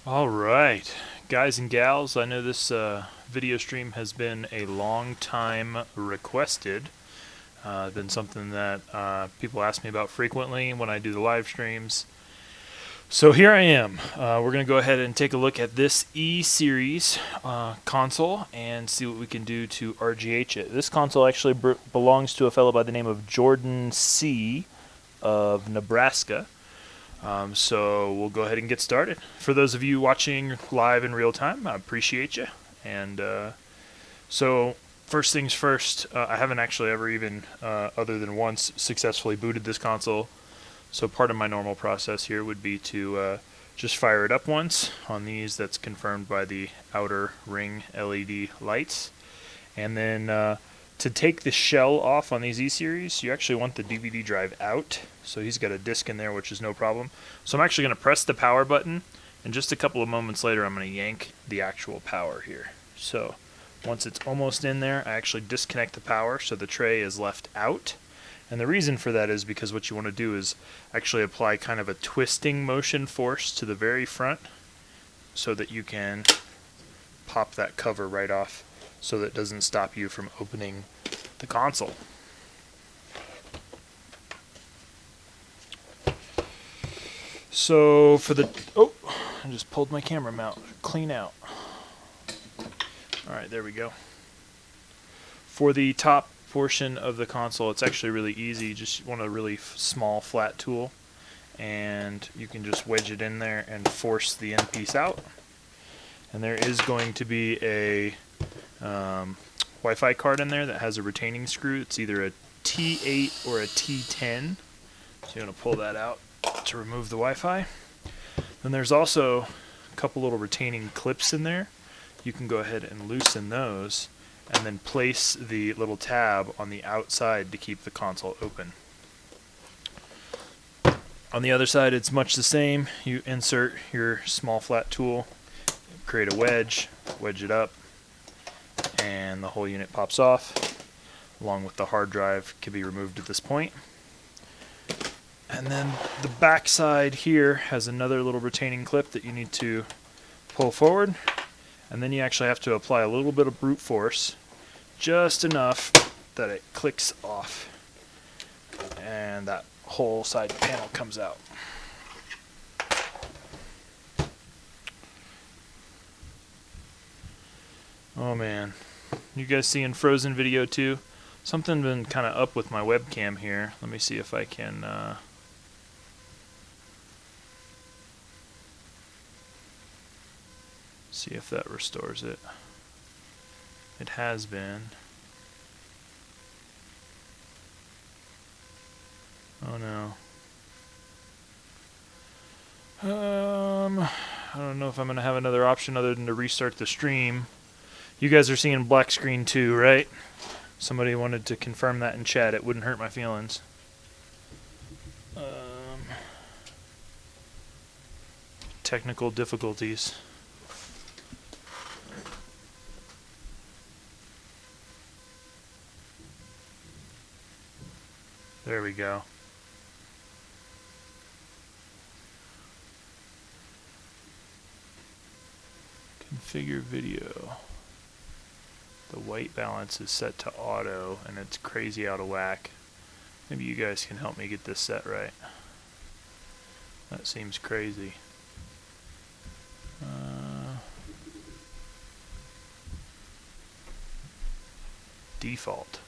Alright, guys and gals, I know this video stream has been a long time requested. Been something that people ask me about frequently when I do the live streams. So here I am. We're going to go ahead and take a look at this E-Series console and see what we can do to RGH it. This console actually belongs to a fellow by the name of Jordan C. of Nebraska. So we'll go ahead and get started. For those of you watching live in real time, I appreciate you. And so first things first, I haven't actually ever even, other than once, successfully booted this console. So part of my normal process here would be to just fire it up once on these. That's confirmed by the outer ring LED lights. And then to take the shell off on these E-Series, you actually want the DVD drive out. So he's got a disc in there, which is no problem. So I'm actually going to press the power button, and just a couple of moments later I'm going to yank the actual power here. So once it's almost in there, I actually disconnect the power so the tray is left out. And the reason for that is because what you want to do is actually apply kind of a twisting motion force to the very front so that you can pop that cover right off so that it doesn't stop you from opening the console. So for the, oh, I just pulled my camera mount clean out. Alright, there we go. For the top portion of the console, it's actually really easy. You just want a really small flat tool, and you can just wedge it in there and force the end piece out. And there is going to be a Wi-Fi card in there that has a retaining screw. It's either a T8 or a T10. So you're going to pull that out to remove the Wi-Fi. Then there's also a couple little retaining clips in there. You can go ahead and loosen those and then place the little tab on the outside to keep the console open. On the other side, it's much the same. You insert your small flat tool, create a wedge it up, and the whole unit pops off, along with the hard drive can be removed at this point. And then the back side here has another little retaining clip that you need to pull forward, and then you actually have to apply a little bit of brute force, just enough that it clicks off, and that whole side panel comes out. Oh man, you guys seeing Frozen video too? Something been kind of up with my webcam here. Let me see if I can see if that restores it. It has been. Oh no. I don't know if I'm gonna have another option other than to restart the stream. You guys are seeing black screen too, right? Somebody wanted to confirm that in chat. It wouldn't hurt my feelings. Technical difficulties. There we go. Configure video. The white balance is set to auto and it's crazy out of whack. Maybe you guys can help me get this set right. That seems crazy. Default.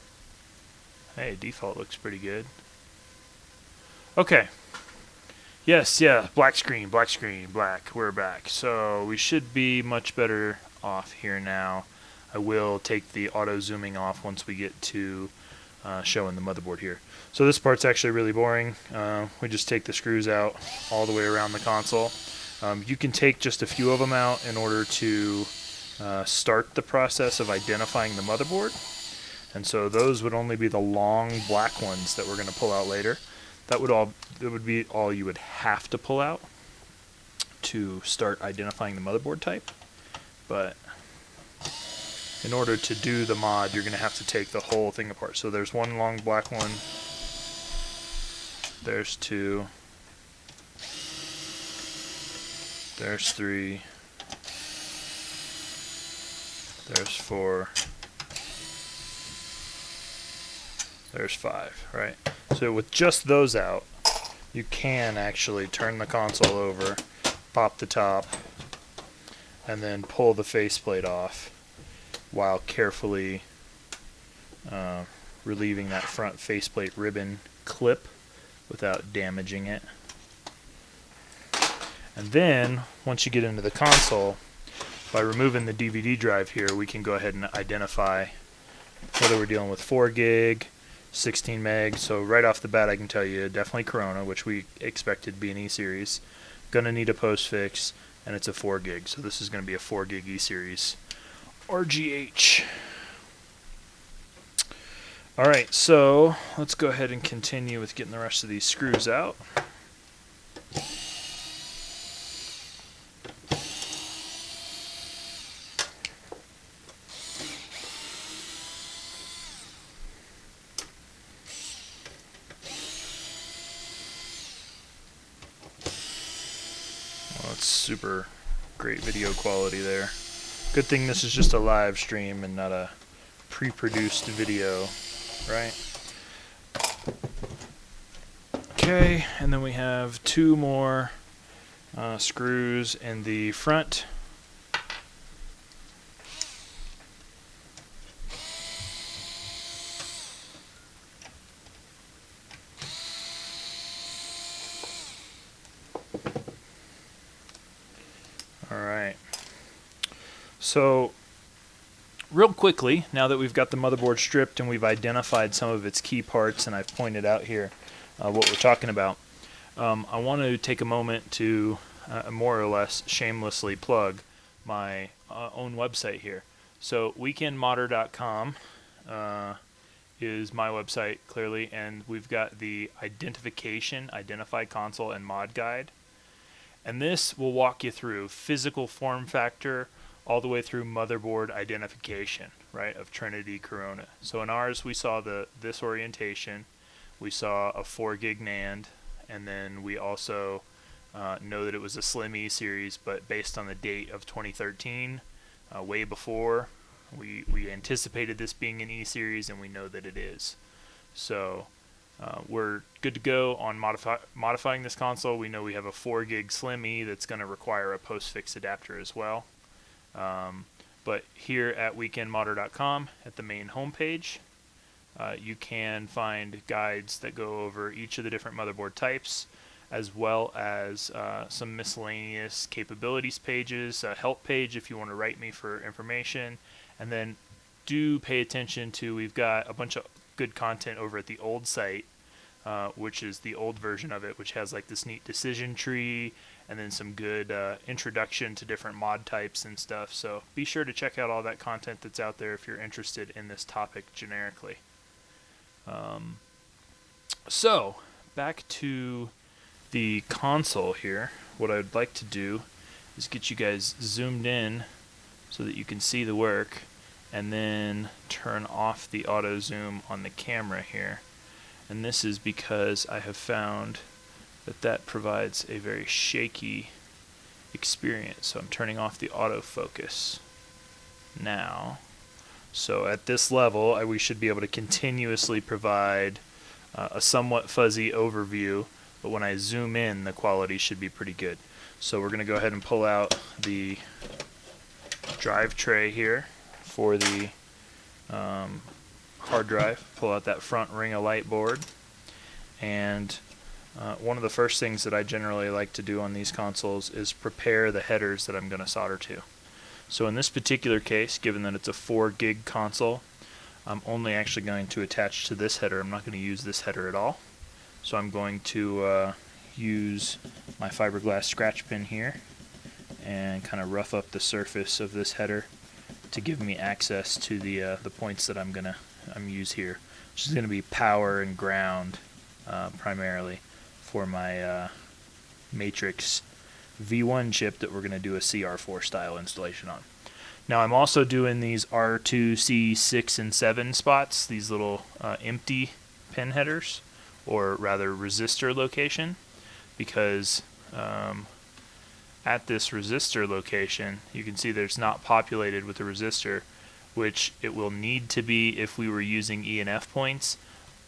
Hey, default looks pretty good. Okay. Yes, yeah, black screen, black. We're back. So we should be much better off here now. I will take the auto zooming off once we get to showing the motherboard here. So this part's actually really boring. We just take the screws out all the way around the console. You can take just a few of them out in order to start the process of identifying the motherboard. And so those would only be the long black ones that we're going to pull out later. That would be all you would have to pull out to start identifying the motherboard type. But in order to do the mod, you're going to have to take the whole thing apart. So there's one long black one. There's two. There's 3. There's 4. There's 5, right? So with just those out, you can actually turn the console over, pop the top, and then pull the faceplate off while carefully relieving that front faceplate ribbon clip without damaging it. And then, once you get into the console, by removing the DVD drive here, we can go ahead and identify whether we're dealing with 4 gig, 16 meg. So right off the bat, I can tell you definitely Corona, which we expected to be an E-Series. Gonna need a postfix, and it's a 4 gig. So this is gonna be a 4 gig E-Series RGH. Alright, so let's go ahead and continue with getting the rest of these screws out. Well, it's super great video quality there. Good thing this is just a live stream and not a pre-produced video, right? Okay, and then we have 2 more screws in the front. Alright, so real quickly, now that we've got the motherboard stripped and we've identified some of its key parts and I've pointed out here what we're talking about, I want to take a moment to more or less shamelessly plug my own website here. So weekendmodder.com is my website, clearly, and we've got the Identify Console and Mod Guide. And this will walk you through physical form factor all the way through motherboard identification, right, of Trinity Corona. So in ours, we saw this orientation. We saw a 4 gig NAND, and then we also know that it was a Slim E series, but based on the date of 2013, way before, we anticipated this being an E series, and we know that it is. So we're good to go on modifying this console. We know we have a 4 gig Slim E that's going to require a postfix adapter as well. But here at weekendmodder.com, at the main homepage, you can find guides that go over each of the different motherboard types, as well as some miscellaneous capabilities pages, a help page if you want to write me for information, and then do pay attention to, we've got a bunch of good content over at the old site, which is the old version of it, which has like this neat decision tree and then some good introduction to different mod types and stuff. So be sure to check out all that content that's out there if you're interested in this topic generically. So back to the console here. What I'd like to do is get you guys zoomed in so that you can see the work, and then turn off the auto zoom on the camera here. And this is because I have found that provides a very shaky experience. So I'm turning off the autofocus now. So at this level, we should be able to continuously provide a somewhat fuzzy overview, but when I zoom in, the quality should be pretty good. So we're going to go ahead and pull out the drive tray here for the hard drive. Pull out that front ring of light board, and one of the first things that I generally like to do on these consoles is prepare the headers that I'm going to solder to. So in this particular case, given that it's a 4 gig console, I'm only actually going to attach to this header. I'm not going to use this header at all. So I'm going to use my fiberglass scratch pin here and kind of rough up the surface of this header to give me access to the points that I'm use here, which is going to be power and ground primarily for my Matrix V1 chip that we're going to do a CR4 style installation on. Now I'm also doing these R2, C6, and 7 spots, these little empty pin headers, or rather resistor location, because at this resistor location, you can see that it's not populated with a resistor, which it will need to be if we were using E and F points.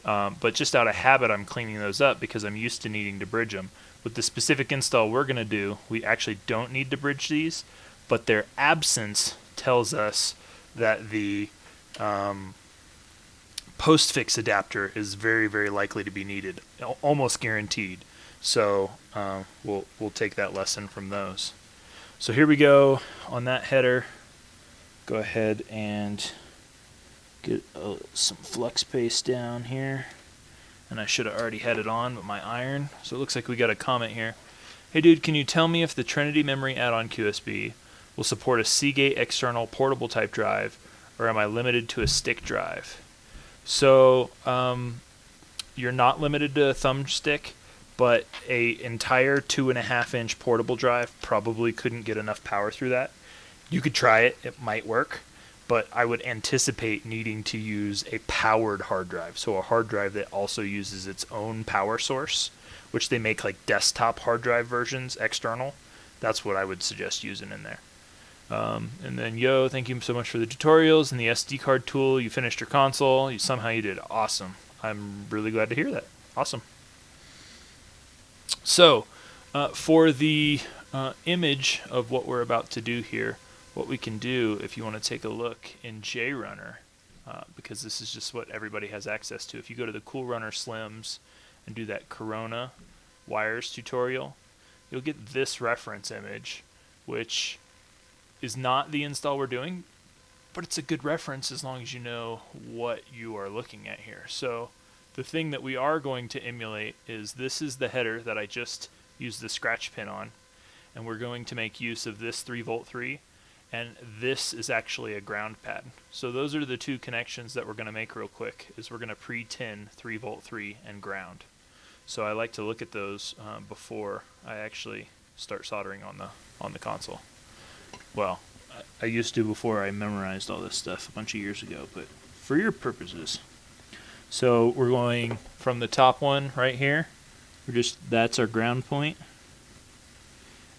But just out of habit, I'm cleaning those up because I'm used to needing to bridge them. With the specific install we're going to do, we actually don't need to bridge these, but their absence tells us that the postfix adapter is very, very likely to be needed, almost guaranteed. So we'll take that lesson from those. So here we go on that header. Go ahead and get some flux paste down here. And I should have already had it on, but my iron. So it looks like we got a comment here. Hey dude, can you tell me if the Trinity memory add-on QSB will support a Seagate external portable type drive, or am I limited to a stick drive? So you're not limited to a thumbstick, but a entire 2.5-inch portable drive probably couldn't get enough power through that. You could try it, it might work, but I would anticipate needing to use a powered hard drive. So a hard drive that also uses its own power source, which they make like desktop hard drive versions external. That's what I would suggest using in there. And then, yo, thank you so much for the tutorials and the SD card tool. You finished your console. Somehow you did. Awesome. I'm really glad to hear that. Awesome. So for the image of what we're about to do here, what we can do, if you want to take a look in JRunner, because this is just what everybody has access to. If you go to the Cool Runner Slims and do that Corona wires tutorial, you'll get this reference image, which is not the install we're doing, but it's a good reference as long as you know what you are looking at here. So the thing that we are going to emulate is this is the header that I just used the scratch pin on, and we're going to make use of this 3V 3, and this is actually a ground pad. So those are the two connections that we're going to make real quick, is we're going to pre-tin 3V 3 and ground. So I like to look at those before I actually start soldering on the console. Well, I used to before I memorized all this stuff a bunch of years ago, but for your purposes. So we're going from the top one right here. That's our ground point.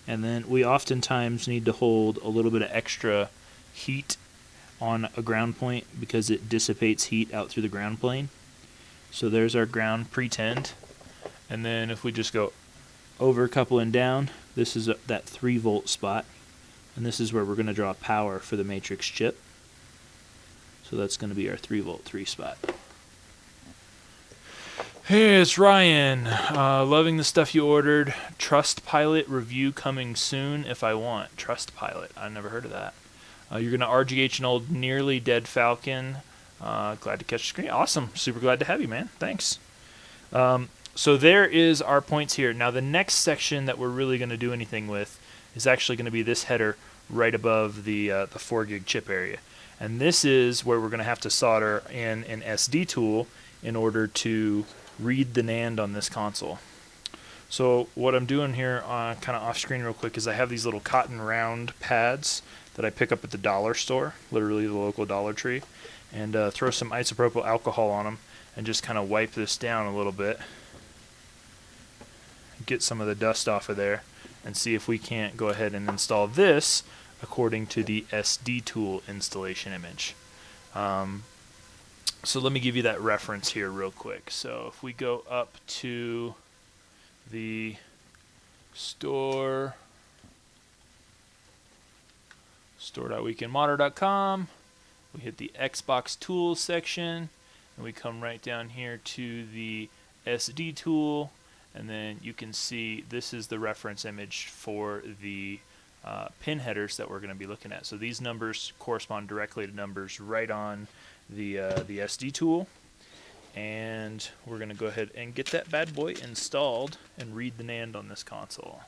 And then we oftentimes need to hold a little bit of extra heat on a ground point because it dissipates heat out through the ground plane. So there's our ground pre-tinned. And then if we just go over a couple and down, this is that 3V spot. And this is where we're going to draw power for the matrix chip. So that's going to be our 3V 3 spot. Hey, it's Ryan. Loving the stuff you ordered. Trustpilot review coming soon if I want. Trustpilot. I never heard of that. You're going to RGH an old nearly dead Falcon. Glad to catch the screen. Awesome. Super glad to have you, man. Thanks. So there is our points here. Now the next section that we're really going to do anything with is actually going to be this header right above the 4GB chip area. And this is where we're going to have to solder in an SD tool in order to read the NAND on this console. So what I'm doing here kind of off screen real quick is I have these little cotton round pads that I pick up at the dollar store, literally the local Dollar Tree, and throw some isopropyl alcohol on them and just kind of wipe this down a little bit, get some of the dust off of there, and see if we can't go ahead and install this according to the SD tool installation image. So let me give you that reference here real quick. So if we go up to the store.weekendmodder.com, we hit the Xbox Tools section, and we come right down here to the SD tool, and then you can see this is the reference image for the pin headers that we're going to be looking at. So these numbers correspond directly to numbers right on the SD tool, and we're going to go ahead and get that bad boy installed and read the NAND on this console.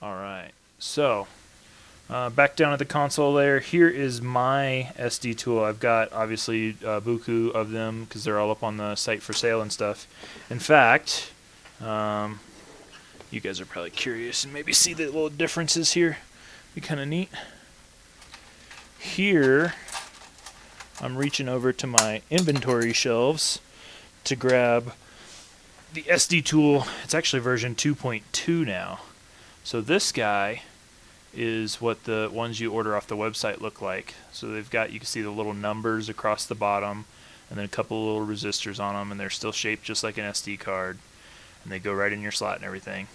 Alright, so back down at the console there, here is my SD tool. I've got obviously buku of them because they're all up on the site for sale and stuff. In fact, you guys are probably curious and maybe see the little differences here. Be kind of neat. Here, I'm reaching over to my inventory shelves to grab the SD tool. It's actually version 2.2 now. So this guy is what the ones you order off the website look like. So they've got, you can see the little numbers across the bottom, and then a couple of little resistors on them, and they're still shaped just like an SD card, and they go right in your slot and everything.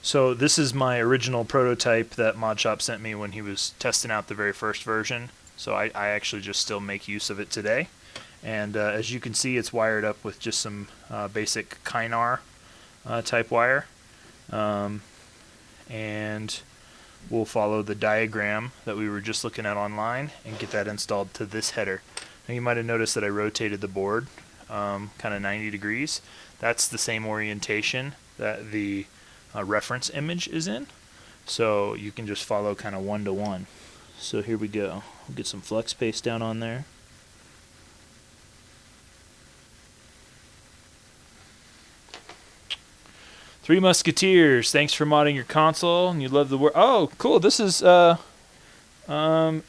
So this is my original prototype that ModShop sent me when he was testing out the very first version. So I actually just still make use of it today. And as you can see, it's wired up with just some basic Kynar type wire. And we'll follow the diagram that we were just looking at online and get that installed to this header. Now you might have noticed that I rotated the board kind of 90 degrees. That's the same orientation that the reference image is in, so you can just follow kind of one-to-one. So here we go. We'll get some flex paste down on there. Three Musketeers, thanks for modding your console, and you love the work. Oh, cool! This is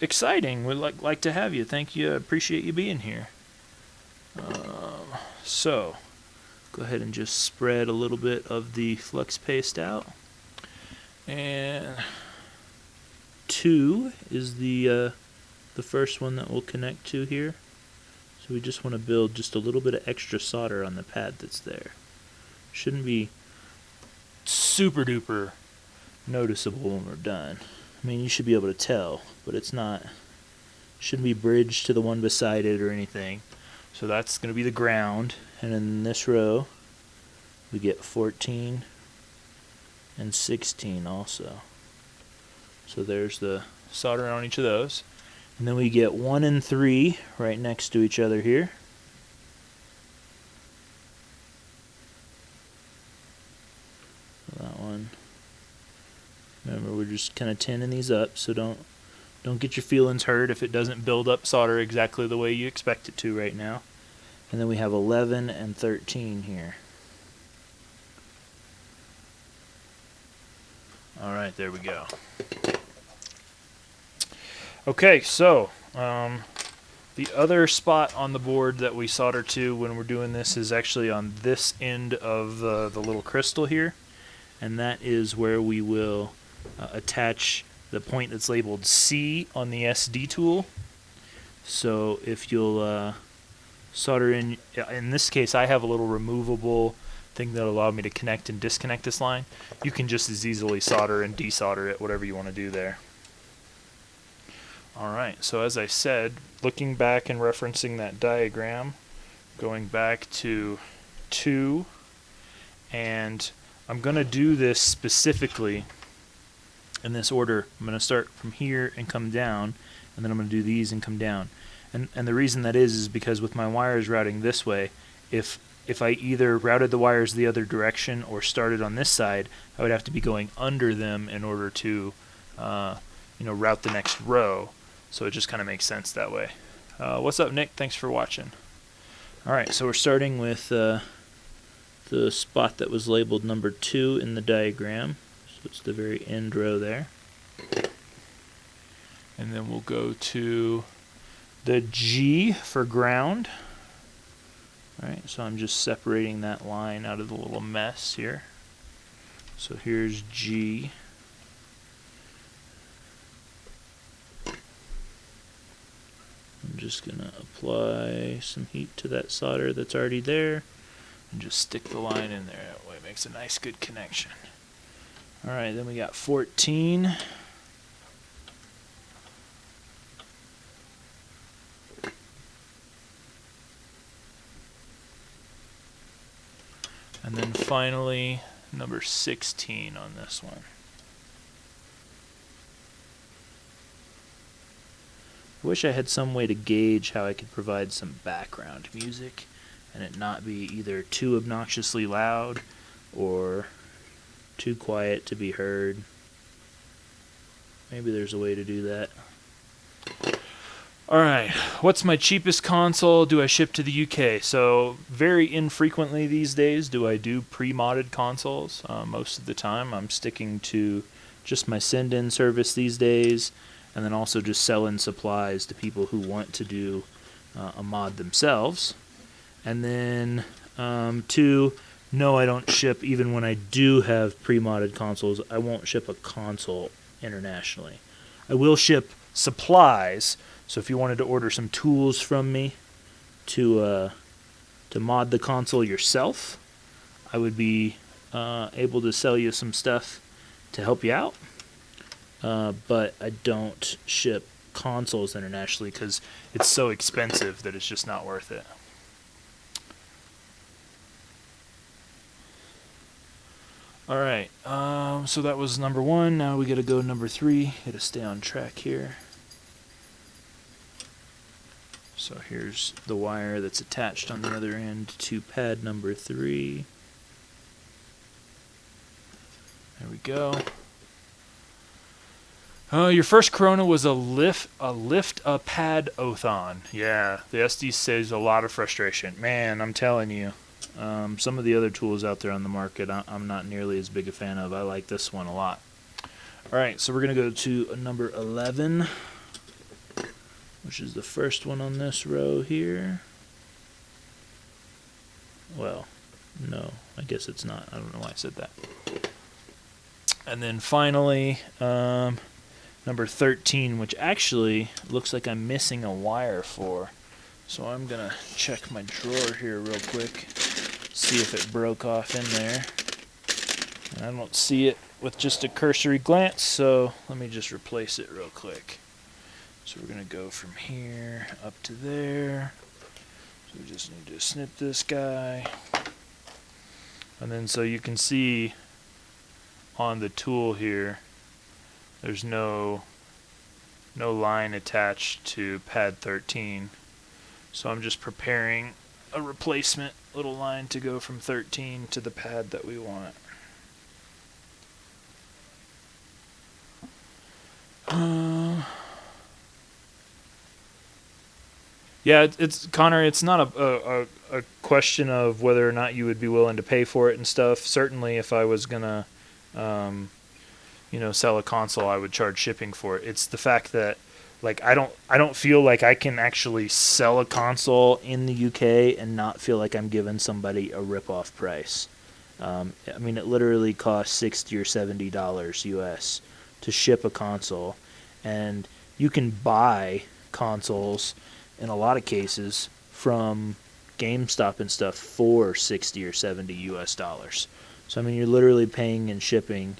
exciting. We'd like to have you. Thank you. Appreciate you being here. So, go ahead and just spread a little bit of the flex paste out. And 2 is the first one that we'll connect to here. So we just want to build just a little bit of extra solder on the pad that's there. Shouldn't be super duper noticeable when we're done. I mean, you should be able to tell, but it's not, shouldn't be bridged to the one beside it or anything. So that's going to be the ground, and in this row we get 14 and 16 also. So there's the solder on each of those. And then we get 1 and 3 right next to each other here. That one. Remember, we're just kind of tinning these up, so don't get your feelings hurt if it doesn't build up solder exactly the way you expect it to right now. And then we have 11 and 13 here. Alright, there we go. Okay, so the other spot on the board that we solder to when we're doing this is actually on this end of the little crystal here. And that is where we will attach the point that's labeled C on the SD tool. So if you'll solder in this case I have a little removable thing that allowed me to connect and disconnect this line. You can just as easily solder and desolder it, whatever you want to do there. Alright, so as I said, looking back and referencing that diagram, going back to 2, and I'm going to do this specifically in this order. I'm going to start from here and come down, and then I'm going to do these and come down. And the reason that is because with my wires routing this way, if I either routed the wires the other direction or started on this side, I would have to be going under them in order to route the next row. So it just kind of makes sense that way. What's up, Nick? Thanks for watching. Alright, so we're starting with the spot that was labeled number 2 in the diagram. So it's the very end row there. And then we'll go to the G for ground. Alright, so I'm just separating that line out of the little mess here. So here's G. I'm just going to apply some heat to that solder that's already there and just stick the line in there. That way it makes a nice good connection. Alright, then we got 14. And then finally, number 16 on this one. I wish I had some way to gauge how I could provide some background music and it not be either too obnoxiously loud or too quiet to be heard. Maybe there's a way to do that. Alright, what's my cheapest console do I ship to the UK? So very infrequently these days do I do pre-modded consoles. Most of the time I'm sticking to just my send-in service these days, and then also just selling supplies to people who want to do a mod themselves. And then 2, no, I don't ship, even when I do have pre-modded consoles, I won't ship a console internationally. I will ship supplies, so if you wanted to order some tools from me to mod the console yourself, I would be able to sell you some stuff to help you out. But I don't ship consoles internationally because it's so expensive that it's just not worth it. Alright, so that was number 1. Now we gotta go number 3. Gotta stay on track here. So here's the wire that's attached on the other end to pad number 3. There we go. Your first Corona was a lift a pad othon. Yeah, the SD saves a lot of frustration. Man, I'm telling you. Some of the other tools out there on the market, I'm not nearly as big a fan of. I like this one a lot. Alright, so we're going to go to number 11, which is the first one on this row here. Well, no, I guess it's not. I don't know why I said that. And then finally, number 13, which actually looks like I'm missing a wire for. So I'm going to check my drawer here real quick, see if it broke off in there. And I don't see it with just a cursory glance, so let me just replace it real quick. So we're going to go from here up to there. So we just need to snip this guy. And then so you can see on the tool here, there's no line attached to pad 13. So I'm just preparing a replacement little line to go from 13 to the pad that we want. Yeah, it's Connor. It's not a question of whether or not you would be willing to pay for it and stuff. Certainly, if I was gonna, sell a console, I would charge shipping for it. It's the fact that, like, I don't feel like I can actually sell a console in the UK and not feel like I'm giving somebody a rip-off price. I mean, it literally costs $60 or $70 US to ship a console, and you can buy consoles in a lot of cases from GameStop and stuff for 60 or 70 US dollars. So I mean, you're literally paying and shipping.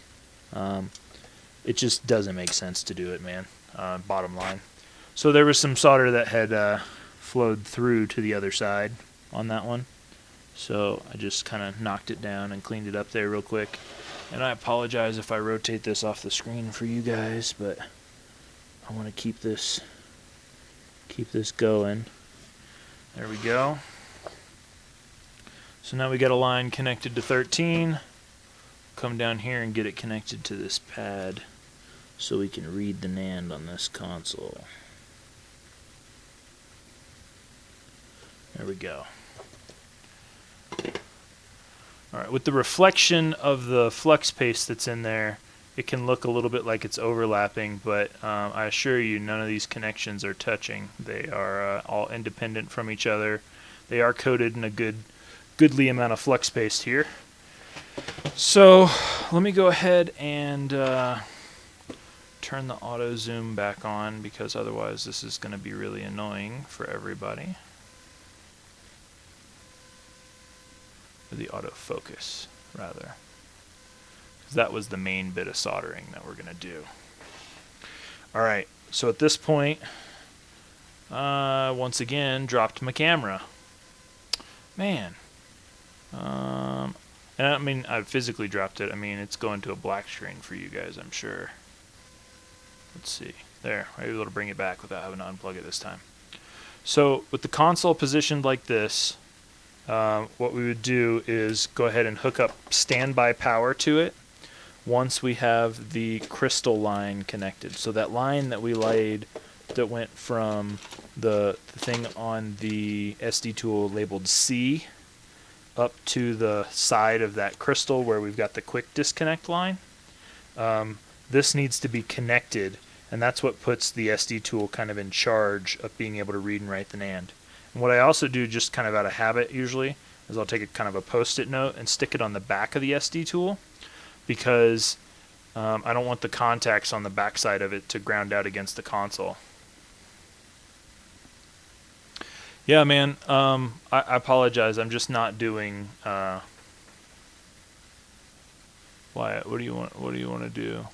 It just doesn't make sense to do it, man. Bottom line. So there was some solder that had flowed through to the other side on that one. So I just kind of knocked it down and cleaned it up there real quick. And I apologize if I rotate this off the screen for you guys, but I want to keep this going. There we go. So now we got a line connected to 13. Come down here and get it connected to this pad so we can read the NAND on this console. There we go. Alright, with the reflection of the flux paste that's in there, it can look a little bit like it's overlapping, but I assure you none of these connections are touching. They are all independent from each other. They are coated in a goodly amount of flux paste here. So let me go ahead and turn the auto zoom back on, because otherwise this is going to be really annoying for everybody. Or the autofocus, rather. That was the main bit of soldering that we're going to do. Alright, so at this point, once again, dropped my camera. Man. And I mean, I physically dropped it. I mean, it's going to a black screen for you guys, I'm sure. Let's see. There, I was able to bring it back without having to unplug it this time. So, with the console positioned like this, what we would do is go ahead and hook up standby power to it once we have the crystal line connected. So that line that we laid that went from the thing on the SD tool labeled C up to the side of that crystal where we've got the quick disconnect line, this needs to be connected, and that's what puts the SD tool kind of in charge of being able to read and write the NAND. And what I also do, just kind of out of habit usually, is I'll take a kind of a post-it note and stick it on the back of the SD tool, because I don't want the contacts on the back side of it to ground out against the console. Yeah, man. I apologize. I'm just not doing. Wyatt, what do you want? What do you want to do?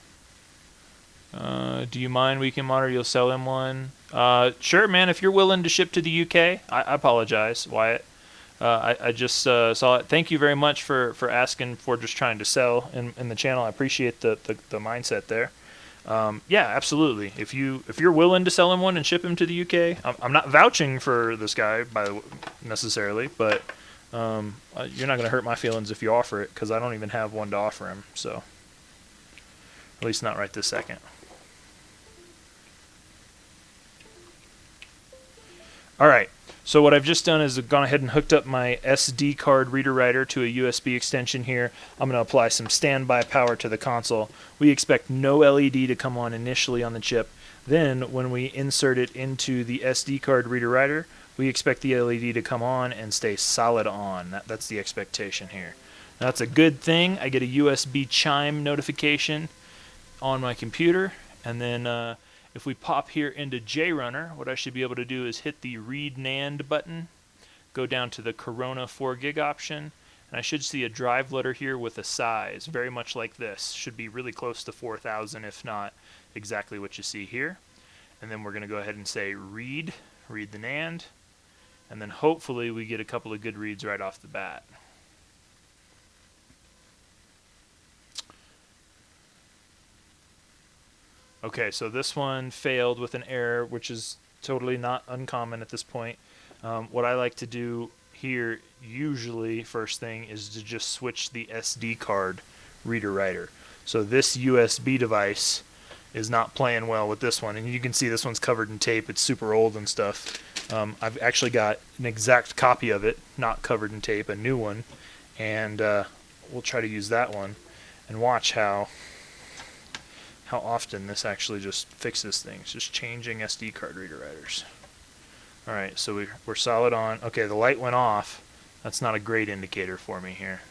Do you mind weekend monitor? You'll sell him one. Sure, man. If you're willing to ship to the UK, I apologize, Wyatt. I just saw it. Thank you very much for asking for just trying to sell in the channel. I appreciate the mindset there. Yeah, absolutely. If you're willing to sell him one and ship him to the UK, I'm not vouching for this guy necessarily, but you're not going to hurt my feelings if you offer it, because I don't even have one to offer him. So at least not right this second. All right. So what I've just done is I've gone ahead and hooked up my SD card reader writer to a USB extension here. I'm going to apply some standby power to the console. We expect no LED to come on initially on the chip. Then when we insert it into the SD card reader writer, we expect the LED to come on and stay solid on. That's the expectation here. Now, that's a good thing. I get a USB chime notification on my computer, and then if we pop here into JRunner, what I should be able to do is hit the Read NAND button, go down to the Corona 4 gig option, and I should see a drive letter here with a size, very much like this. Should be really close to 4,000, if not exactly what you see here. And then we're going to go ahead and say read the NAND, and then hopefully we get a couple of good reads right off the bat. Okay, so this one failed with an error, which is totally not uncommon at this point. What I like to do here, usually, first thing, is to just switch the SD card reader writer. So this USB device is not playing well with this one, and you can see this one's covered in tape. It's super old and stuff. I've actually got an exact copy of it, not covered in tape, a new one, and we'll try to use that one and watch how often this actually just fixes things, just changing SD card reader writers. Alright, so we're solid on. Okay, the light went off. That's not a great indicator for me here.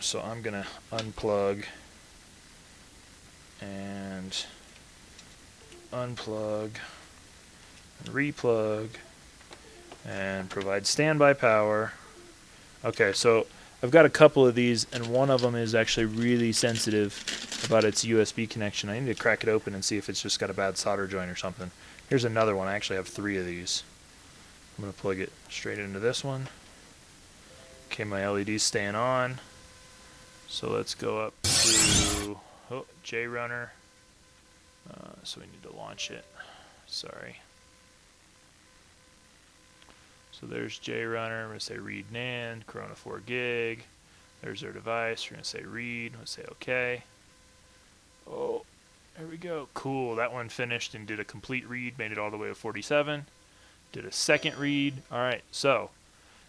So I'm going to unplug and unplug and replug and provide standby power. Okay, so I've got a couple of these, and one of them is actually really sensitive about its USB connection. I need to crack it open and see if it's just got a bad solder joint or something. Here's another one. I actually have 3 of these. I'm going to plug it straight into this one. Okay, my LED's staying on. So let's go up to JRunner. So we need to launch it. Sorry. So there's JRunner. We're going to say read NAND, Corona 4 gig. There's our device. We're going to say read. Let's say OK. Oh, there we go. Cool. That one finished and did a complete read, made it all the way to 47. Did a second read. All right, so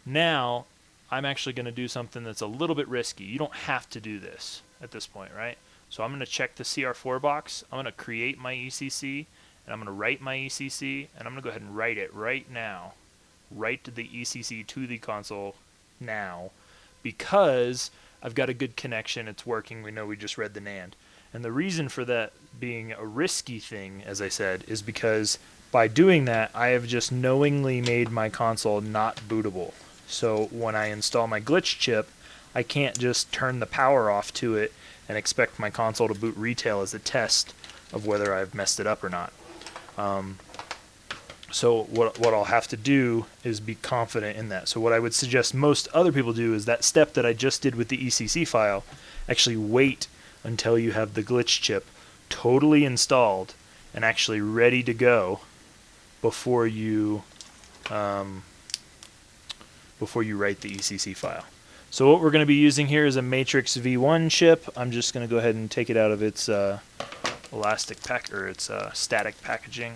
now I'm actually going to do something that's a little bit risky. You don't have to do this at this point, right? So I'm going to check the CR4 box. I'm going to create my ECC, and I'm going to write my ECC, and I'm going to go ahead and write it right now. Write the ECC to the console now, because I've got a good connection. It's working. We know we just read the NAND. And the reason for that being a risky thing, as I said, is because by doing that, I have just knowingly made my console not bootable. So when I install my glitch chip, I can't just turn the power off to it and expect my console to boot retail as a test of whether I've messed it up or not. So what I'll have to do is be confident in that. So what I would suggest most other people do is that step that I just did with the ECC file, actually wait until you have the glitch chip totally installed and actually ready to go before you write the ECC file. So what we're going to be using here is a Matrix V1 chip. I'm just going to go ahead and take it out of its static packaging.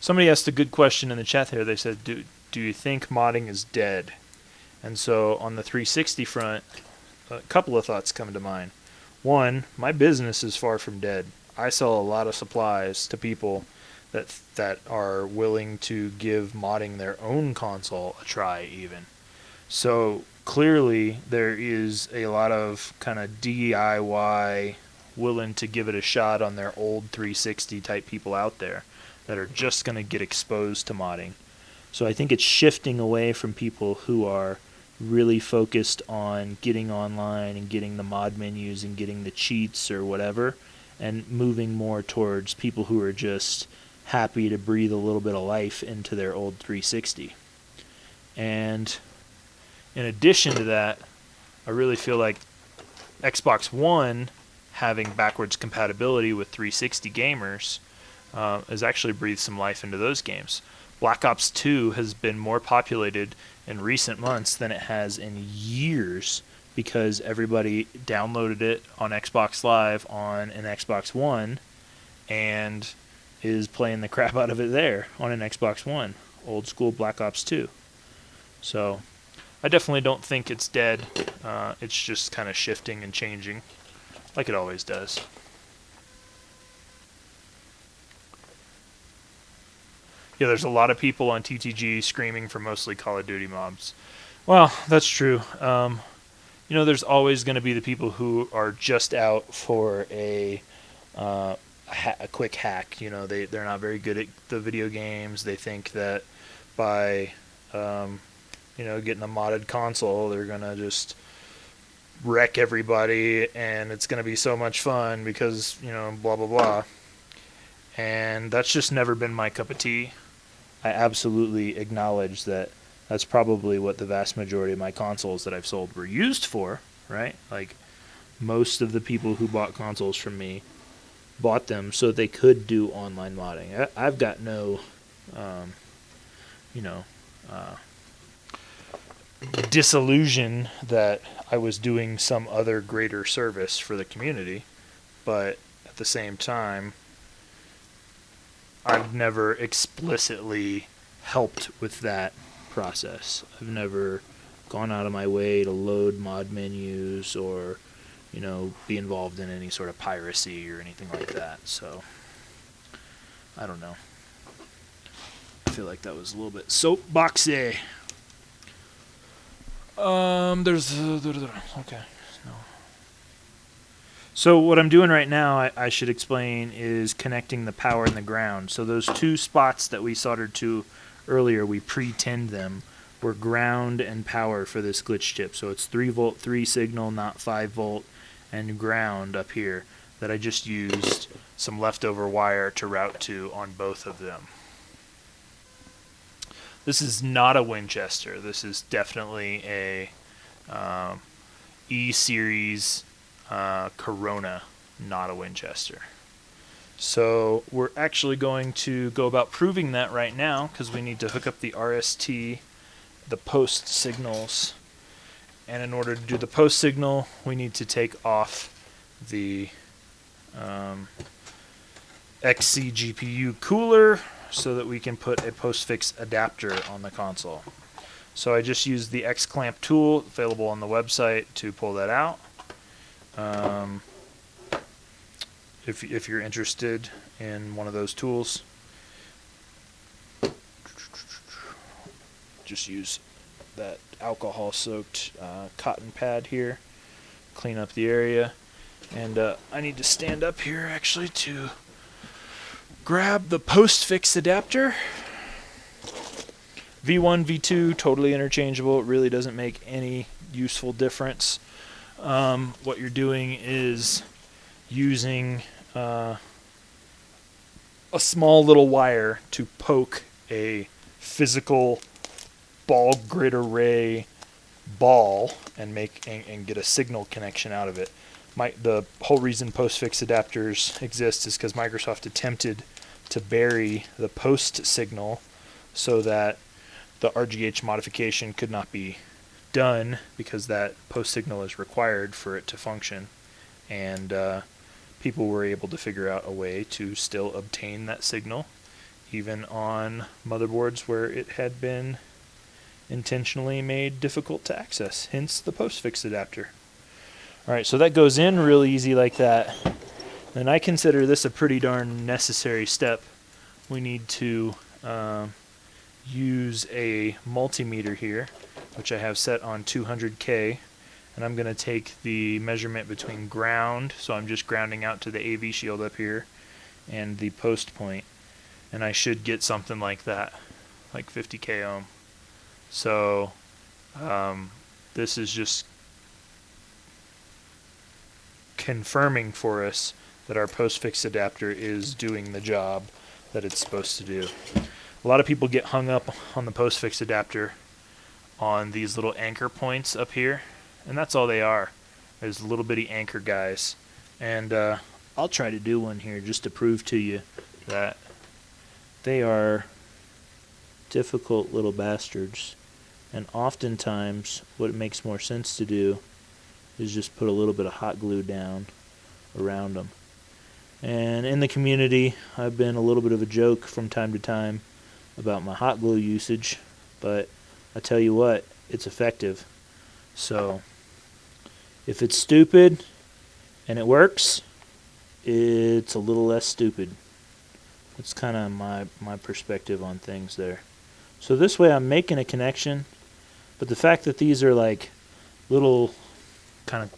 Somebody asked a good question in the chat there. They said, do you think modding is dead? And so on the 360 front, a couple of thoughts come to mind. One, my business is far from dead. I sell a lot of supplies to people that are willing to give modding their own console a try even. So clearly there is a lot of kind of DIY willing to give it a shot on their old 360 type people out there that are just going to get exposed to modding. So I think it's shifting away from people who are really focused on getting online and getting the mod menus and getting the cheats or whatever, and moving more towards people who are just happy to breathe a little bit of life into their old 360. And in addition to that, I really feel like Xbox One having backwards compatibility with 360 gamers has actually breathed some life into those games. Black Ops 2 has been more populated in recent months than it has in years because everybody downloaded it on Xbox Live on an Xbox One and is playing the crap out of it there on an Xbox One. Old school Black Ops 2. So I definitely don't think it's dead. It's just kind of shifting and changing like it always does. Yeah, there's a lot of people on TTG screaming for mostly Call of Duty mobs. Well, that's true. There's always going to be the people who are just out for a quick hack. They're not very good at the video games. They think that by getting a modded console, they're going to just wreck everybody and it's going to be so much fun because, blah, blah, blah. And that's just never been my cup of tea. I absolutely acknowledge that that's probably what the vast majority of my consoles that I've sold were used for, right? Like, most of the people who bought consoles from me bought them so they could do online modding. I've got no, disillusion that I was doing some other greater service for the community, but at the same time, I've never explicitly helped with that process. I've never gone out of my way to load mod menus or, be involved in any sort of piracy or anything like that. So, I don't know. I feel like that was a little bit soapboxy. Okay. No. So what I'm doing right now, I should explain, is connecting the power and the ground. So those two spots that we soldered to earlier, we pre-tinned them, were ground and power for this glitch chip. So it's 3 volt 3 signal, not 5 volt, and ground up here that I just used some leftover wire to route to on both of them. This is not a Winchester. This is definitely a E-Series Corona, not a Winchester. So we're actually going to go about proving that right now because we need to hook up the RST, the post signals. And in order to do the post signal, we need to take off the XC GPU cooler so that we can put a postfix adapter on the console. So I just used the X-clamp tool available on the website to pull that out. If you're interested in one of those tools, just use that alcohol-soaked cotton pad here, clean up the area, and I need to stand up here actually to grab the postfix adapter. V1, V2, totally interchangeable. It really doesn't make any useful difference. What you're doing is using a small little wire to poke a physical ball grid array ball and get a signal connection out of it. The whole reason postfix adapters exist is because Microsoft attempted to bury the post signal so that the RGH modification could not be done because that post signal is required for it to function, and people were able to figure out a way to still obtain that signal even on motherboards where it had been intentionally made difficult to access, hence the postfix adapter. Alright, so that goes in real easy like that, and I consider this a pretty darn necessary step we need to use a multimeter here, which I have set on 200K, and I'm going to take the measurement between ground, so I'm just grounding out to the AV shield up here, and the post point, and I should get something like that, like 50K ohm. So this is just confirming for us that our postfix adapter is doing the job that it's supposed to do. A lot of people get hung up on the postfix adapter on these little anchor points up here, and that's all they are. There's little bitty anchor guys, and I'll try to do one here just to prove to you that they are difficult little bastards, and oftentimes what it makes more sense to do is just put a little bit of hot glue down around them. And in the community, I've been a little bit of a joke from time to time about my hot glue usage, but I tell you what, it's effective. So if it's stupid and it works, it's a little less stupid. That's kind of my perspective on things there. So this way I'm making a connection, but the fact that these are like little kind of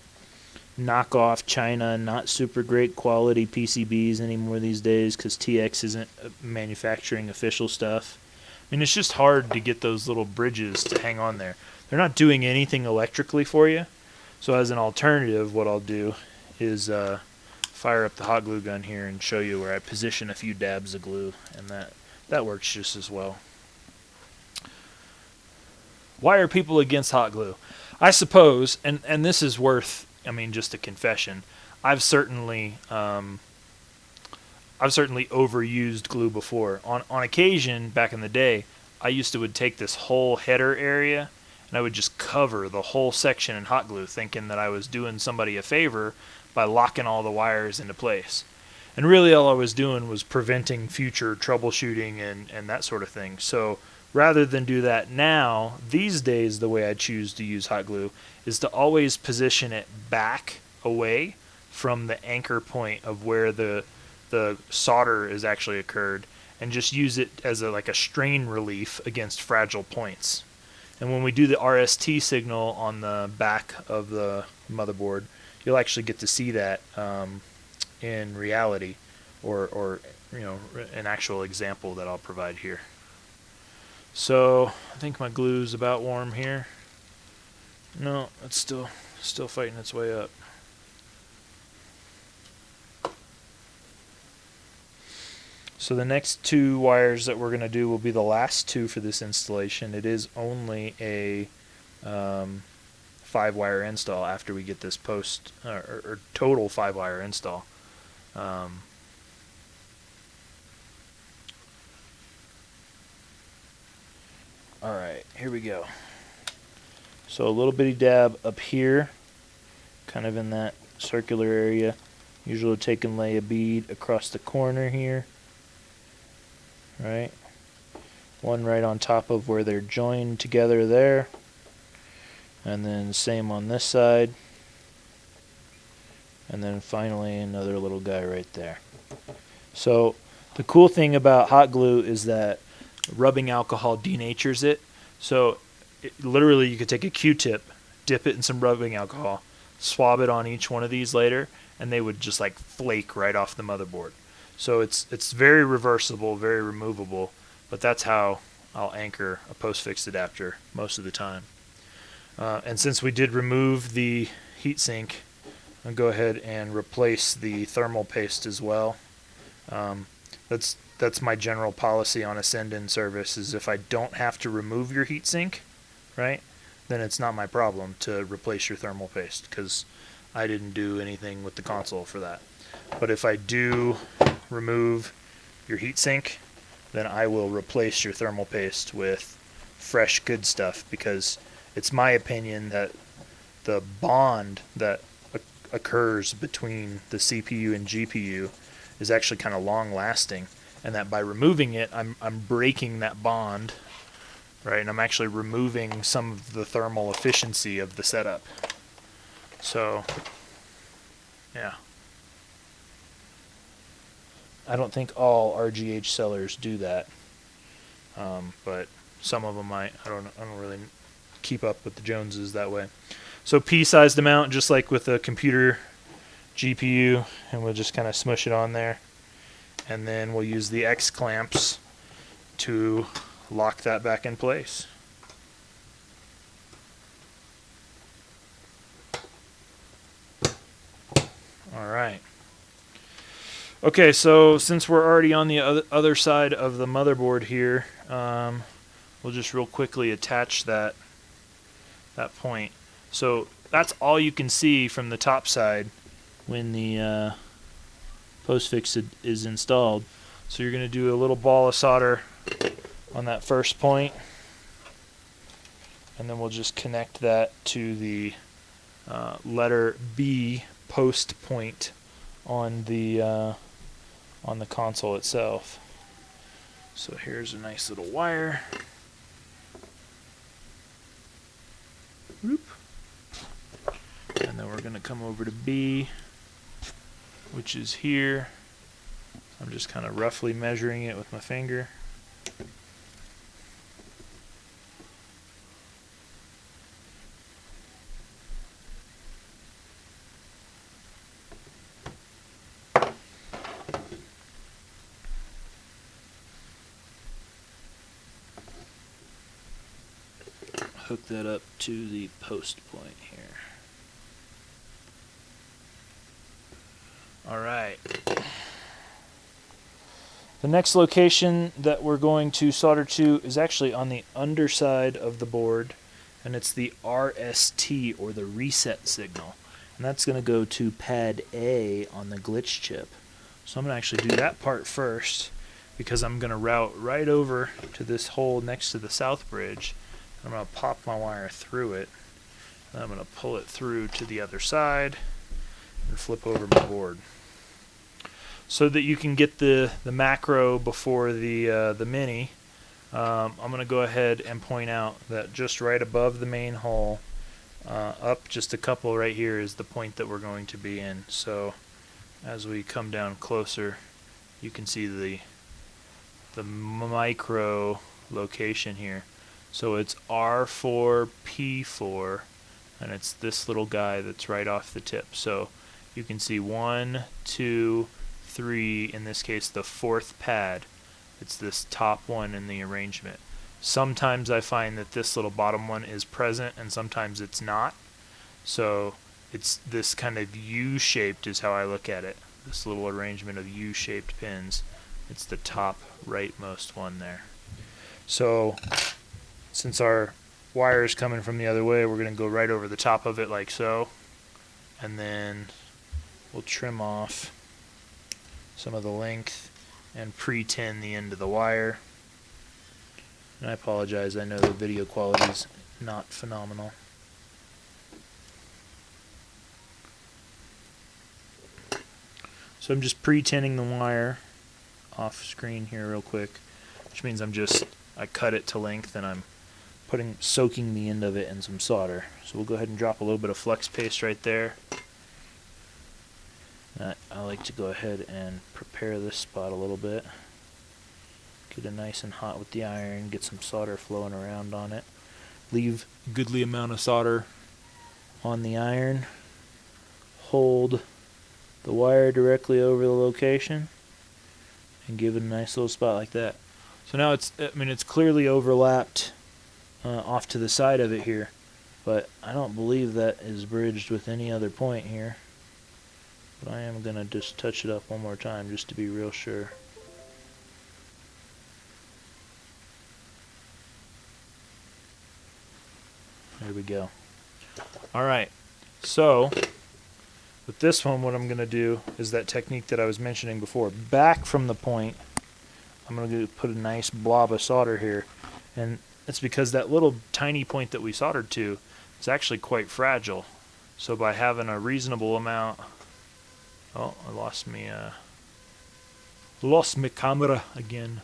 knockoff China, not super great quality PCBs anymore these days because TX isn't manufacturing official stuff. I mean, it's just hard to get those little bridges to hang on there. They're not doing anything electrically for you. So as an alternative, what I'll do is fire up the hot glue gun here and show you where I position a few dabs of glue, and that works just as well. Why are people against hot glue? I suppose, and this is worth, I mean, just a confession. I've certainly overused glue before. On occasion, back in the day, I used to would take this whole header area and I would just cover the whole section in hot glue, thinking that I was doing somebody a favor by locking all the wires into place. And really all I was doing was preventing future troubleshooting and that sort of thing. So rather than do that now, these days the way I choose to use hot glue is to always position it back away from the anchor point of where the solder is actually occurred, and just use it as like a strain relief against fragile points. And when we do the RST signal on the back of the motherboard, you'll actually get to see that in reality, or an actual example that I'll provide here. So I think my glue's about warm here. No, it's still fighting its way up. So the next two wires that we're going to do will be the last two for this installation. It is only a 5-wire install after we get this post, or total 5-wire install. Alright, here we go. So a little bitty dab up here, kind of in that circular area. Usually take and lay a bead across the corner here. Right, one right on top of where they're joined together there, and then same on this side, and then finally another little guy right there. So the cool thing about hot glue is that rubbing alcohol denatures it. So literally you could take a Q-tip, dip it in some rubbing alcohol, swab it on each one of these later, and they would just like flake right off the motherboard. So it's very reversible, very removable, but that's how I'll anchor a postfix adapter most of the time. And since we did remove the heatsink, I'll go ahead and replace the thermal paste as well. That's my general policy on a send-in service, is if I don't have to remove your heatsink, right, then it's not my problem to replace your thermal paste, because I didn't do anything with the console for that. But if I do remove your heatsink, then I will replace your thermal paste with fresh good stuff, because it's my opinion that the bond that occurs between the CPU and GPU is actually kind of long lasting, and that by removing it I'm breaking that bond, right, and I'm actually removing some of the thermal efficiency of the setup. So yeah, I don't think all RGH sellers do that, but some of them might. I don't really keep up with the Joneses that way. So P-sized amount, just like with a computer GPU, and we'll just kind of smush it on there, and then we'll use the X clamps to lock that back in place. All right. Okay, so since we're already on the other side of the motherboard here, we'll just real quickly attach that point. So that's all you can see from the top side when the postfix is installed. So you're going to do a little ball of solder on that first point, and then we'll just connect that to the letter B post point on the console itself. So here's a nice little wire. Whoop. And then we're going to come over to B, which is here. I'm just kind of roughly measuring it with my finger. Hook that up to the post point here. Alright. The next location that we're going to solder to is actually on the underside of the board, and it's the RST, or the reset signal. And that's going to go to pad A on the glitch chip. So I'm going to actually do that part first, because I'm going to route right over to this hole next to the south bridge. I'm going to pop my wire through it, and I'm going to pull it through to the other side and flip over my board, so that you can get the macro before the mini. I'm going to go ahead and point out that just right above the main hole, up just a couple right here, is the point that we're going to be in. So as we come down closer, you can see the micro location here. So it's R4P4, and it's this little guy that's right off the tip. So you can see 1, 2, 3, in this case the fourth pad. It's this top one in the arrangement. Sometimes I find that this little bottom one is present, and sometimes it's not. So it's this kind of U-shaped is how I look at it. This little arrangement of U-shaped pins. It's the top rightmost one there. So since our wire is coming from the other way, we're going to go right over the top of it like so, and then we'll trim off some of the length and pre-tin the end of the wire. And I apologize, I know the video quality is not phenomenal. So I'm just pre-tinning the wire off screen here real quick, which means I cut it to length, and I'm soaking the end of it in some solder. So we'll go ahead and drop a little bit of flex paste right there. I like to go ahead and prepare this spot a little bit. Get it nice and hot with the iron, get some solder flowing around on it. Leave a goodly amount of solder on the iron. Hold the wire directly over the location and give it a nice little spot like that. So now it's clearly overlapped off to the side of it here, but I don't believe that is bridged with any other point here. But I am going to just touch it up one more time just to be real sure. There we go. Alright, so with this one, what I'm going to do is that technique that I was mentioning before. Back from the point, I'm going to put a nice blob of solder here, and it's because that little tiny point that we soldered to is actually quite fragile. So by having a reasonable amount... Oh, I lost my camera again.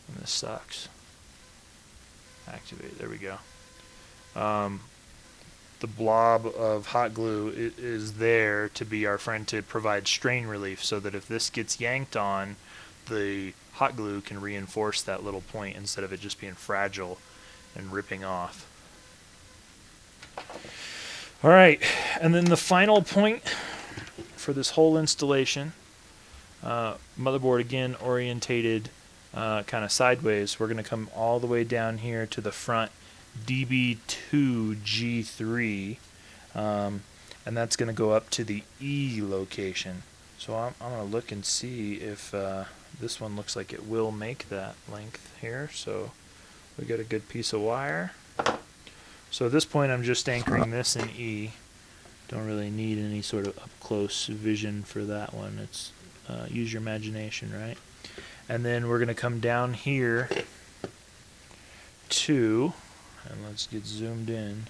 And this sucks. Activate, there we go. the blob of hot glue is there to be our friend to provide strain relief, so that if this gets yanked on, the hot glue can reinforce that little point instead of it just being fragile and ripping off. All right, and then the final point for this whole installation, motherboard again orientated kind of sideways. We're going to come all the way down here to the front DB2G3, and that's going to go up to the E location. So I'm going to look and see if this one looks like it will make that length here. So we got a good piece of wire. So at this point I'm just anchoring this in E. Don't really need any sort of up close vision for that one. It's use your imagination, right? And then we're going to come down here to, and let's get zoomed in,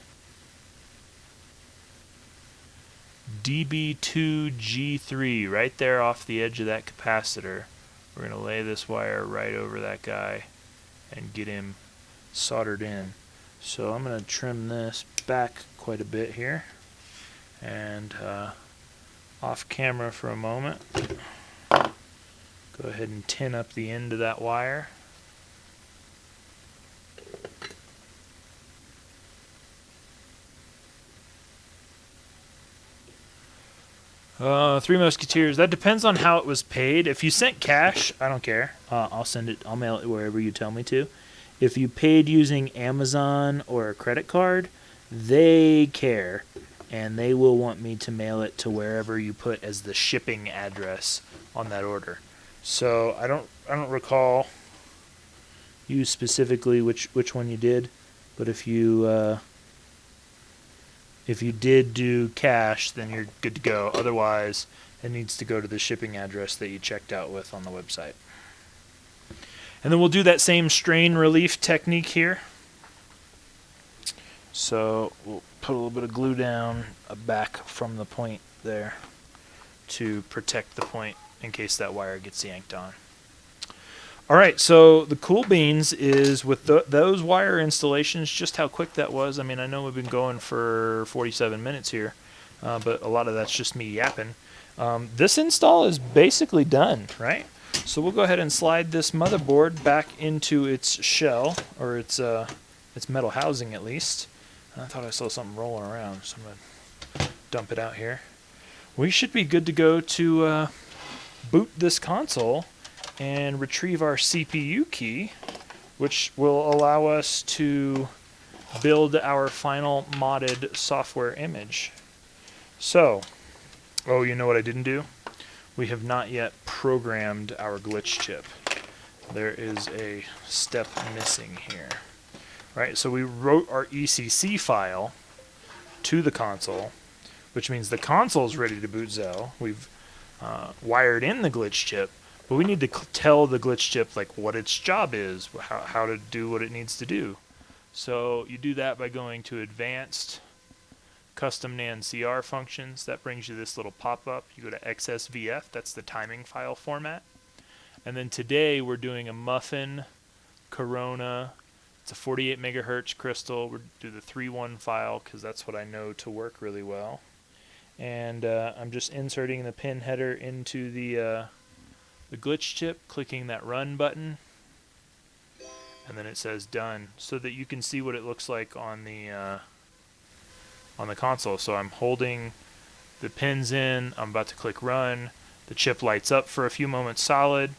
DB2G3, right there off the edge of that capacitor. We're going to lay this wire right over that guy and get him soldered in. So I'm going to trim this back quite a bit here, and off camera for a moment, go ahead and tin up the end of that wire. Three Musketeers. That depends on how it was paid. If you sent cash, I don't care. I'll send it. I'll mail it wherever you tell me to. If you paid using Amazon or a credit card, they care, and they will want me to mail it to wherever you put as the shipping address on that order. So I don't recall you specifically which one you did, but if you did do cash, then you're good to go. Otherwise, it needs to go to the shipping address that you checked out with on the website. And then we'll do that same strain relief technique here. So we'll put a little bit of glue down back from the point there to protect the point in case that wire gets yanked on. Alright, so the cool beans is with those wire installations, just how quick that was. I mean, I know we've been going for 47 minutes here, but a lot of that's just me yapping. This install is basically done, right? So we'll go ahead and slide this motherboard back into its shell, or its metal housing at least. I thought I saw something rolling around, so I'm going to dump it out here. We should be good to go to boot this console and retrieve our CPU key, which will allow us to build our final modded software image. So, oh, you know what I didn't do? We have not yet programmed our glitch chip. There is a step missing here. Right, so we wrote our ECC file to the console, which means the console is ready to boot Zell. We've wired in the glitch chip, but we need to tell the glitch chip like what its job is, how to do what it needs to do. So you do that by going to Advanced, Custom NAND CR Functions. That brings you this little pop-up. You go to XSVF, that's the timing file format. And then today we're doing a Muffin Corona. It's a 48 megahertz crystal. We'll do the 3.1 file because that's what I know to work really well. And I'm just inserting the pin header into the glitch chip, clicking that run button, and then it says done, so that you can see what it looks like on the console. So I'm holding the pins in, I'm about to click run, the chip lights up for a few moments solid,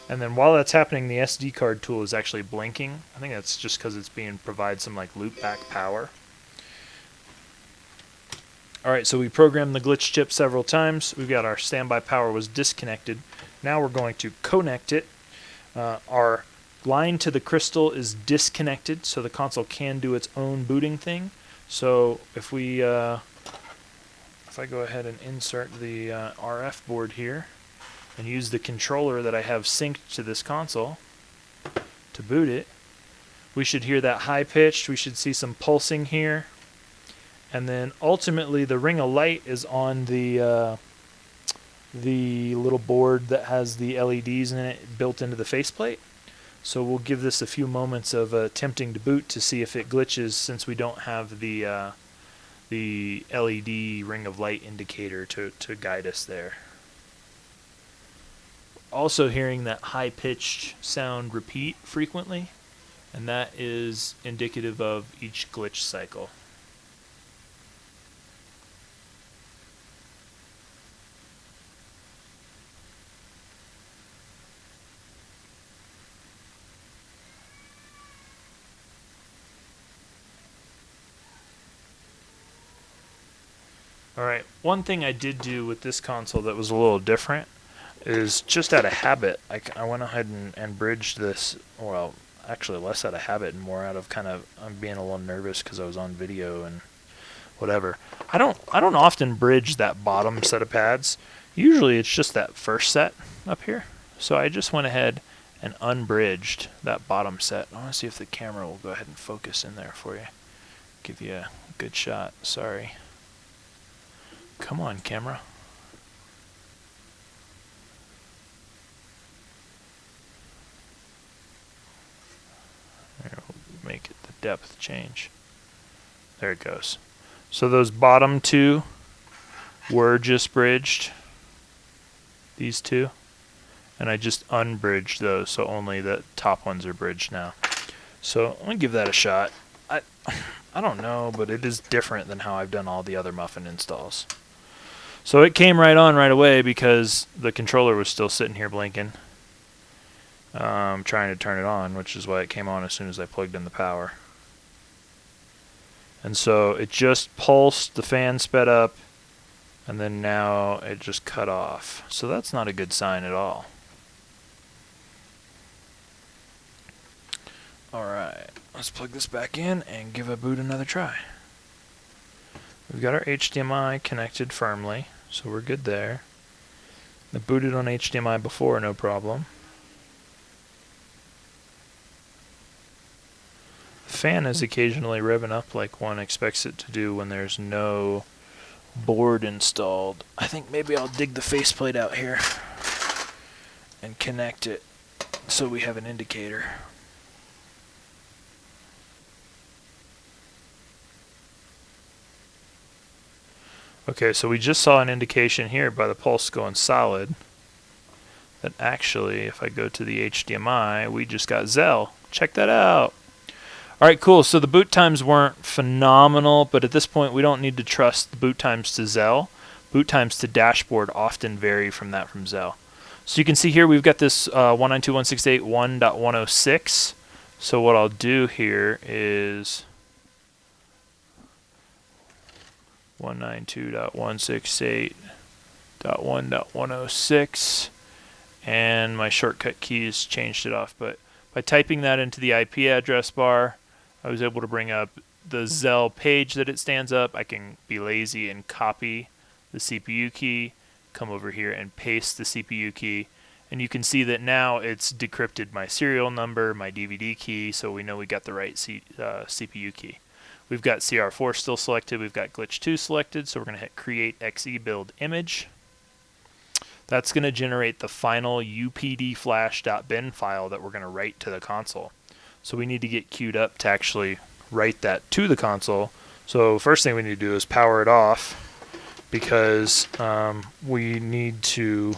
and then while that's happening the SD card tool is actually blinking. I think that's just because it's being provide some like loop back power. Alright, so we programmed the glitch chip several times. We've got our standby power was disconnected. Now we're going to connect it. Our line to the crystal is disconnected, so the console can do its own booting thing. So if we, if I go ahead and insert the RF board here and use the controller that I have synced to this console to boot it, we should hear that high pitched. We should see some pulsing here. And then ultimately the ring of light is on the little board that has the LEDs in it built into the faceplate. So we'll give this a few moments of attempting to boot to see if it glitches, since we don't have the the LED ring of light indicator to guide us there. Also hearing that high-pitched sound repeat frequently, and that is indicative of each glitch cycle. Alright, one thing I did do with this console that was a little different is just out of habit, I went ahead and bridged this, well, actually less out of habit and more out of kind of, I'm being a little nervous because I was on video and whatever. I don't often bridge that bottom set of pads. Usually it's just that first set up here. So I just went ahead and unbridged that bottom set. I want to see if the camera will go ahead and focus in there for you. Give you a good shot. Sorry. Come on, camera. There, we'll make it the depth change. There it goes. So those bottom two were just bridged. These two. And I just unbridged those, so only the top ones are bridged now. So I'm going to give that a shot. I don't know, but it is different than how I've done all the other muffin installs. So it came right on right away because the controller was still sitting here blinking. Trying to turn it on, which is why it came on as soon as I plugged in the power. And so it just pulsed, the fan sped up, and then now it just cut off. So that's not a good sign at all. Alright, let's plug this back in and give a boot another try. We've got our HDMI connected firmly, so we're good there. I booted on HDMI before, no problem. The fan is occasionally revving up like one expects it to do when there's no board installed. I think maybe I'll dig the faceplate out here and connect it so we have an indicator. Okay, so we just saw an indication here by the pulse going solid that actually, if I go to the HDMI, we just got Zell. Check that out. Alright, cool. So the boot times weren't phenomenal, but at this point we don't need to trust the boot times to Zell. Boot times to dashboard often vary from that from Zell. So you can see here we've got this 192.168.1.106. So what I'll do here is 192.168.1.106, and my shortcut keys changed it off, but by typing that into the IP address bar, I was able to bring up the Zell page that it stands up. I can be lazy and copy the CPU key, come over here and paste the CPU key, and you can see that now it's decrypted my serial number, my DVD key, so we know we got the right CPU key. We've got CR4 still selected, we've got glitch 2 selected, so we're going to hit create XE build image. That's going to generate the final updflash.bin file that we're going to write to the console. So we need to get queued up to actually write that to the console. So first thing we need to do is power it off, because we need to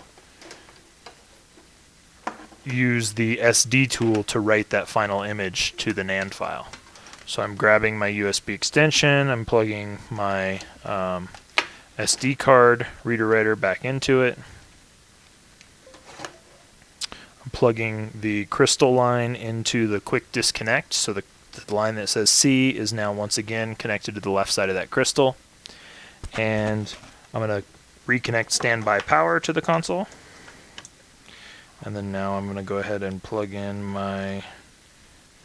use the SD tool to write that final image to the NAND file. So I'm grabbing my USB extension, I'm plugging my SD card reader writer back into it. I'm plugging the crystal line into the quick disconnect, so the line that says C is now once again connected to the left side of that crystal. And I'm going to reconnect standby power to the console. And then now I'm going to go ahead and plug in my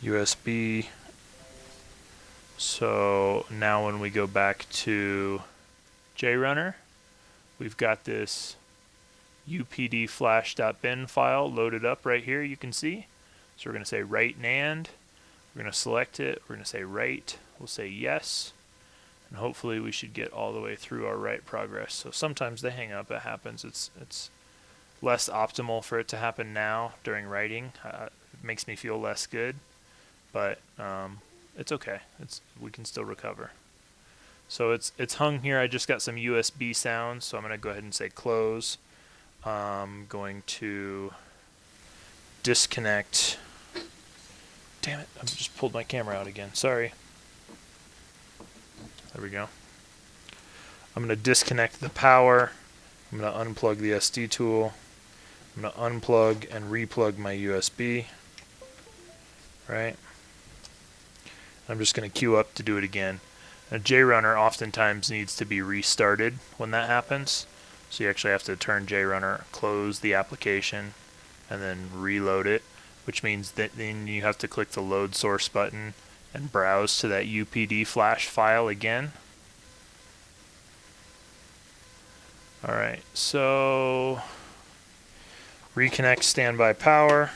USB. So now when we go back to JRunner, we've got this updflash.bin file loaded up right here, you can see. So we're going to say write NAND, we're going to select it, we're going to say write, we'll say yes, and hopefully we should get all the way through our write progress. So sometimes they hang up, it happens. It's less optimal for it to happen now during writing. It makes me feel less good, but it's okay. We can still recover. So it's hung here. I just got some USB sounds, so I'm going to go ahead and say close. I'm going to disconnect. Damn it, I just pulled my camera out again. Sorry. There we go. I'm going to disconnect the power. I'm going to unplug the SD tool. I'm going to unplug and replug my USB. Right? I'm just going to queue up to do it again. A JRunner oftentimes needs to be restarted when that happens. So you actually have to turn JRunner, close the application, and then reload it, which means that then you have to click the load source button and browse to that UPD flash file again. Alright, so reconnect standby power,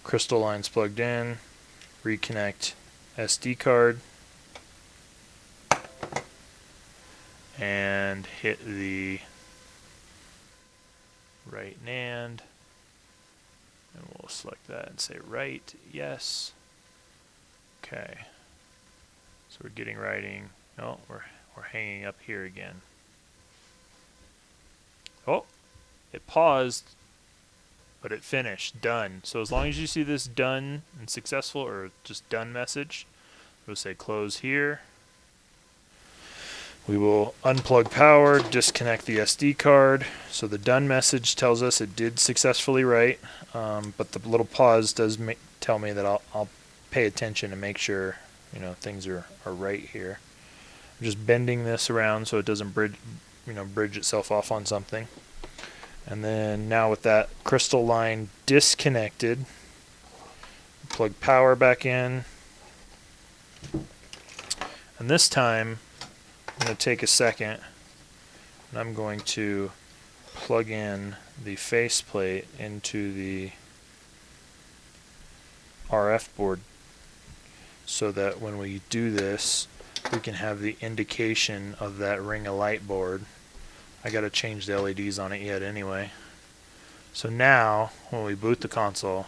crystal lines plugged in, reconnect SD card, and hit the right NAND, and we'll select that and say write, yes. Okay, so we're getting writing. Oh, we're hanging up here again. Oh, it paused, but it finished, done. So as long as you see this done and successful, or just done message, we'll say close here. We will unplug power, disconnect the SD card. So the done message tells us it did successfully write, but the little pause does tell me that I'll pay attention and make sure things are right here. I'm just bending this around so it doesn't bridge itself off on something. And then now with that crystal line disconnected, plug power back in. And this time I'm going to take a second and I'm going to plug in the faceplate into the RF board so that when we do this we can have the indication of that ring of light board. I got to change the LEDs on it yet anyway. So now when we boot the console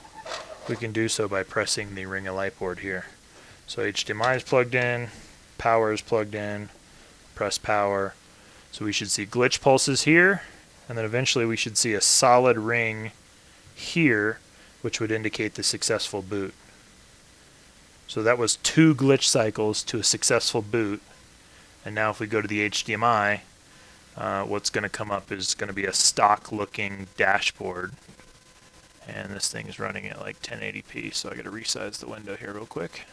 we can do so by pressing the ring of light board here. So HDMI is plugged in, power is plugged in, press power. So we should see glitch pulses here, and then eventually we should see a solid ring here, which would indicate the successful boot. So that was 2 glitch cycles to a successful boot. And now if we go to the HDMI, what's going to come up is going to be a stock looking dashboard. And this thing is running at like 1080p, so I got to resize the window here real quick.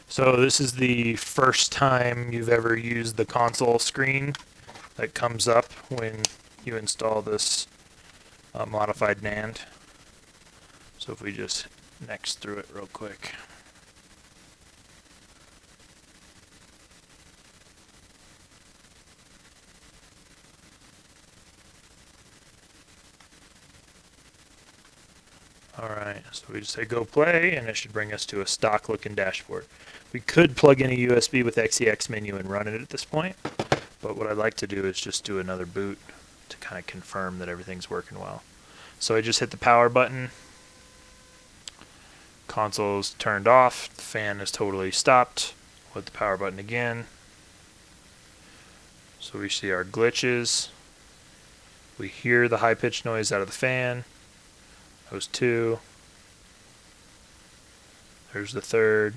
So this is the first time you've ever used the console screen that comes up when you install this modified NAND. So if we just next through it real quick. Alright, so we just say go play, and it should bring us to a stock looking dashboard. We could plug in a USB with XEX menu and run it at this point, but what I'd like to do is just do another boot to kind of confirm that everything's working well. So I just hit the power button, console's turned off, the fan is totally stopped. Hit the power button again. So we see our glitches. We hear the high-pitched noise out of the fan. That was 2. There's the 3rd.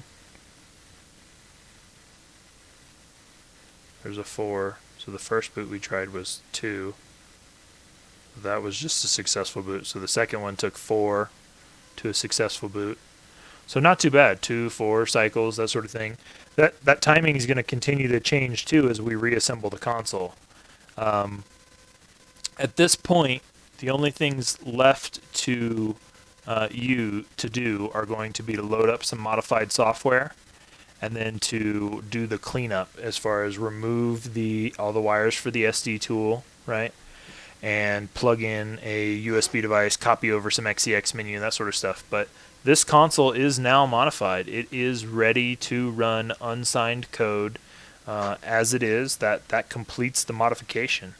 There's a 4. So the first boot we tried was 2. That was just a successful boot. So the second one took 4 to a successful boot. So not too bad. 2, 4 cycles, that sort of thing. That timing is going to continue to change too as we reassemble the console. At this point, the only things left to you to do are going to be to load up some modified software and then to do the cleanup as far as remove all the wires for the SD tool, right? And plug in a USB device, copy over some XEX menu, and that sort of stuff. But this console is now modified. It is ready to run unsigned code as it is. That completes the modification.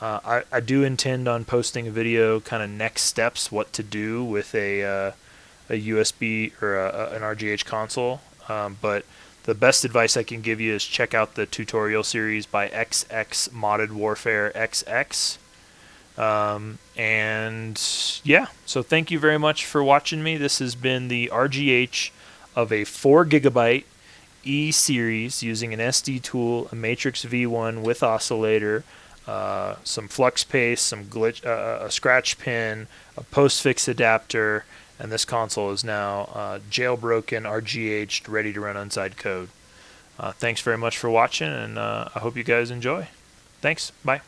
I do intend on posting a video, kind of next steps, what to do with a USB or an RGH console. But the best advice I can give you is check out the tutorial series by XX Modded Warfare XX. And yeah, so thank you very much for watching me. This has been the RGH of a 4 gigabyte E series using an SD tool, a Matrix V1 with oscillator, some flux paste, some glitch, a scratch pin, a postfix adapter, and this console is now jailbroken, RGH'd, ready to run Unsigned code. Thanks very much for watching, and I hope you guys enjoy. Thanks. Bye.